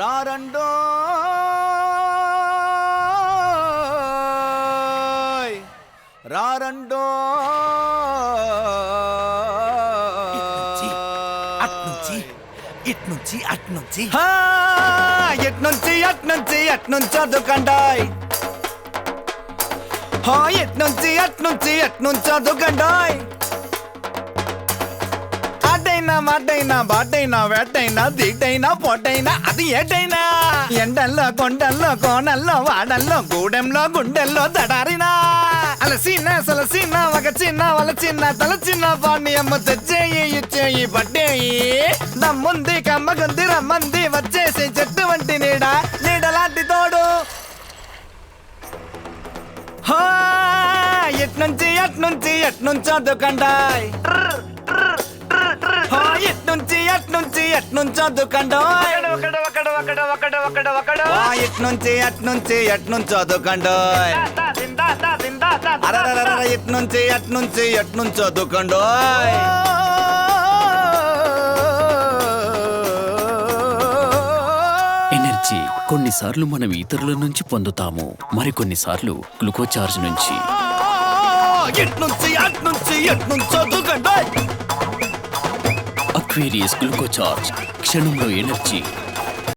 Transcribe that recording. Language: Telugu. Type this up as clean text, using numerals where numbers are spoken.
రారండోయ్ రారండోయ్ ఇట్నుంచి అట్నుంచి చదువుకండాయ్ ఎట్నుంచి చదువుకండాయ్ ఆటైనా మాటైనా బాటైనా వేటైనా దిగైనా పొట్టైనా అది ఏటైనా ఎండల్లో కొండల్లో కోనల్లో వాడల్లో గూడెంలో గుండెల్లో దడారినా అలసీనా సలసీనా ఒక చిన్న వాళ్ళ చిన్న తల చిన్న పానీయమ్మ తెచ్చేయి ఇచ్చేయి పట్టేయి దమ్ముంది కమ్మగుంది రమ్మంది వచ్చేసి చెట్టు వంటి నీడలాంటి తోడు ఎట్నుంచి చదువుకండాయ్ ఎట్నుంచి చదువుకండాయ్ ఎట్నుంచి చదువుకండాయ్ ఎట్నుంచి చదువుకండాయ్ ఎనర్జీ కొన్నిసార్లు మనం ఇతరుల నుంచి పొందుతాము, మరికొన్నిసార్లు గ్లూకోచార్జ్ నుంచి. ఎట్నుంచి చదువుకండాయ్ అక్వేరియస్ గ్లూకోచార్జ్, క్షణంలో ఎనర్జీ.